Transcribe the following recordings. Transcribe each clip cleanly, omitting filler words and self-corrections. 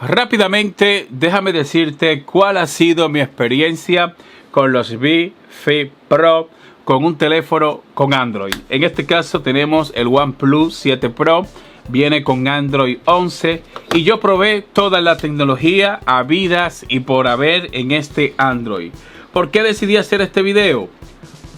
Rápidamente, déjame decirte cuál ha sido mi experiencia con los Beats Fit Pro con un teléfono con Android. En este caso tenemos el OnePlus 7 Pro, viene con Android 11 y yo probé toda la tecnología habidas y por haber en este Android. ¿Por qué decidí hacer este video?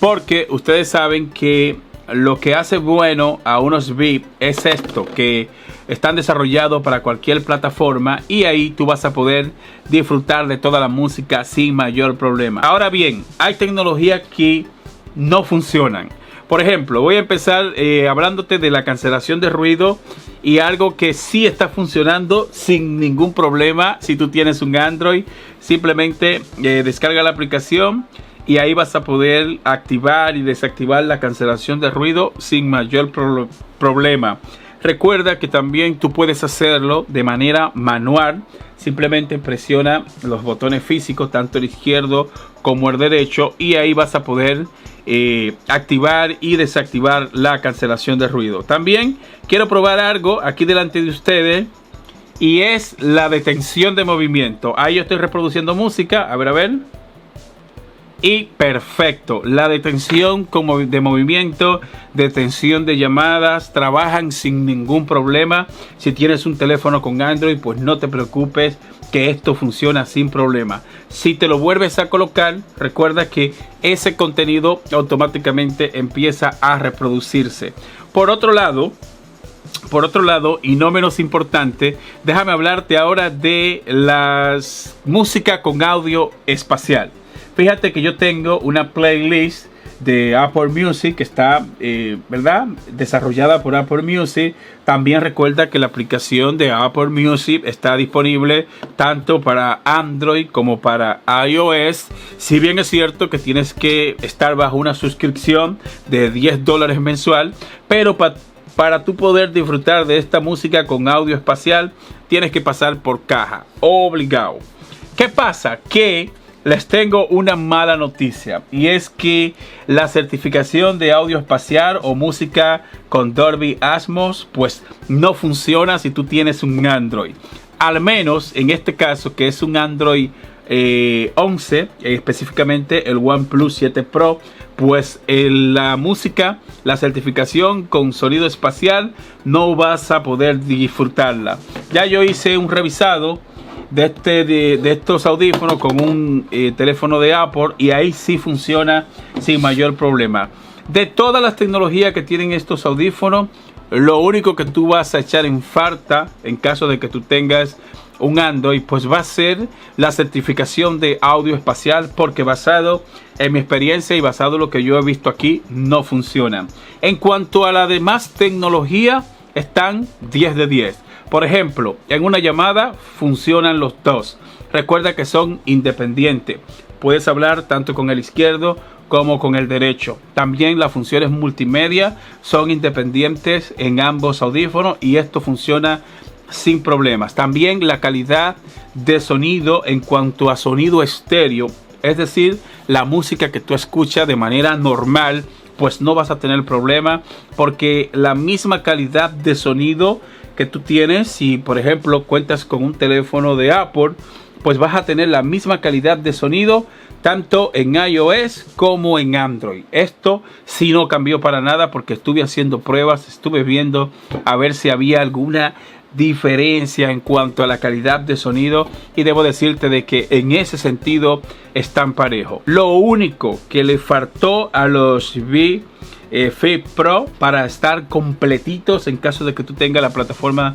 Porque ustedes saben que lo que hace bueno a unos Beats es esto, que están desarrollados para cualquier plataforma y ahí tú vas a poder disfrutar de toda la música sin mayor problema. Ahora bien, hay tecnologías que no funcionan. Por ejemplo, voy a empezar hablándote de la cancelación de ruido y algo que sí está funcionando sin ningún problema. Si tú tienes un Android, simplemente descarga la aplicación y ahí vas a poder activar y desactivar la cancelación de ruido sin mayor problema. Recuerda que también tú puedes hacerlo de manera manual. Simplemente presiona los botones físicos, tanto el izquierdo como el derecho, y ahí vas a poder activar y desactivar la cancelación de ruido. También quiero probar algo aquí delante de ustedes y es la detención de movimiento. Ahí yo estoy reproduciendo música, a ver. Y perfecto, la detención de movimiento, detención de llamadas, trabajan sin ningún problema. Si tienes un teléfono con Android, pues no te preocupes, que esto funciona sin problema. Si te lo vuelves a colocar, recuerda que ese contenido automáticamente empieza a reproducirse. Por otro lado, y no menos importante, déjame hablarte ahora de las música con audio espacial. Fíjate que yo tengo una playlist de Apple Music que está desarrollada por Apple Music. También recuerda que la aplicación de Apple Music está disponible tanto para Android como para iOS. Si bien es cierto que tienes que estar bajo una suscripción de $10 mensual, pero para tú poder disfrutar de esta música con audio espacial tienes que pasar por caja, obligado. ¿Qué pasa? Que les tengo una mala noticia, y es que la certificación de audio espacial o música con Dolby Atmos pues no funciona si tú tienes un Android. Al menos en este caso, que es un Android 11, específicamente el OnePlus 7 Pro, pues la música, la certificación con sonido espacial no vas a poder disfrutarla. Ya yo hice un revisado de estos audífonos con un teléfono de Apple y ahí sí funciona sin mayor problema. De todas las tecnologías que tienen estos audífonos, lo único que tú vas a echar en falta en caso de que tú tengas un Android, pues va a ser la certificación de audio espacial, porque basado en mi experiencia y basado en lo que yo he visto aquí, no funciona. En cuanto a la demás tecnología, están 10 de 10. Por ejemplo, en una llamada funcionan los dos. Recuerda que son independientes. Puedes hablar tanto con el izquierdo como con el derecho. También las funciones multimedia son independientes en ambos audífonos y esto funciona sin problemas. También la calidad de sonido en cuanto a sonido estéreo, es decir, la música que tú escuchas de manera normal, pues no vas a tener problema, porque la misma calidad de sonido que tú tienes, si por ejemplo cuentas con un teléfono de Apple, pues vas a tener la misma calidad de sonido tanto en iOS como en Android. Esto sí no cambió para nada, porque estuve haciendo pruebas, estuve viendo a ver si había alguna diferencia en cuanto a la calidad de sonido, y debo decirte de que en ese sentido están parejos. Lo único que le faltó a los Beats Fit Pro para estar completitos en caso de que tú tengas la plataforma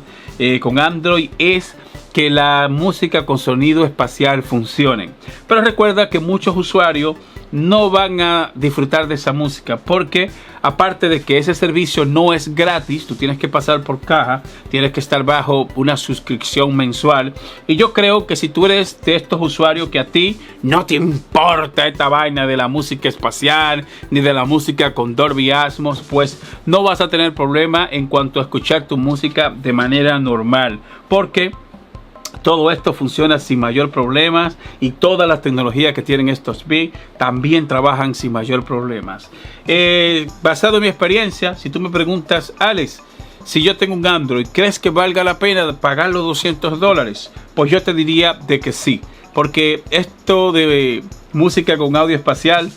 con Android es que la música con sonido espacial funcione. Pero recuerda que muchos usuarios no van a disfrutar de esa música, porque aparte de que ese servicio no es gratis, tú tienes que pasar por caja, tienes que estar bajo una suscripción mensual. Y yo creo que si tú eres de estos usuarios que a ti no te importa esta vaina de la música espacial ni de la música con Dolby Atmos, pues no vas a tener problema en cuanto a escuchar tu música de manera normal, porque todo esto funciona sin mayor problemas y todas las tecnologías que tienen estos Beats también trabajan sin mayor problemas. Basado en mi experiencia, si tú me preguntas, Alex, si yo tengo un Android, ¿crees que valga la pena pagar los $200? Pues yo te diría de que sí, porque esto de música con audio espacial,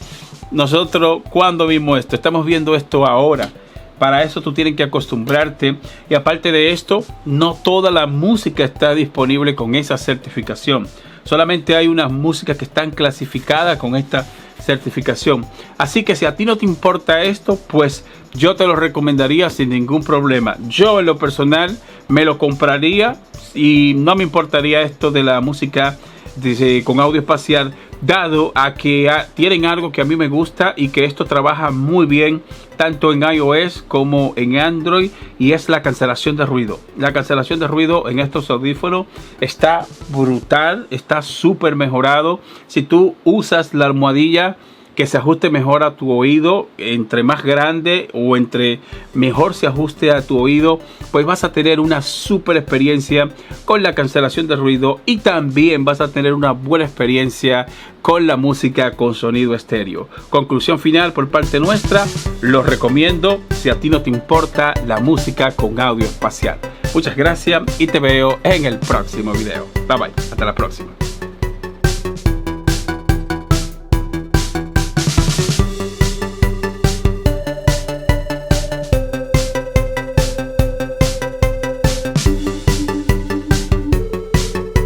nosotros cuando vimos esto, estamos viendo esto ahora. Para eso tú tienes que acostumbrarte, y aparte de esto, no toda la música está disponible con esa certificación. Solamente hay unas músicas que están clasificadas con esta certificación. Así que si a ti no te importa esto, pues yo te lo recomendaría sin ningún problema. Yo en lo personal me lo compraría y no me importaría esto de la música con audio espacial, dado a que tienen algo que a mí me gusta y que esto trabaja muy bien tanto en iOS como en Android, y es la cancelación de ruido. La cancelación de ruido en estos audífonos está brutal, está súper mejorado. Si tú usas la almohadilla que se ajuste mejor a tu oído, entre más grande o entre mejor se ajuste a tu oído, pues vas a tener una súper experiencia con la cancelación de ruido, y también vas a tener una buena experiencia con la música con sonido estéreo. Conclusión final por parte nuestra, los recomiendo si a ti no te importa la música con audio espacial. Muchas gracias y te veo en el próximo video. Bye bye, hasta la próxima.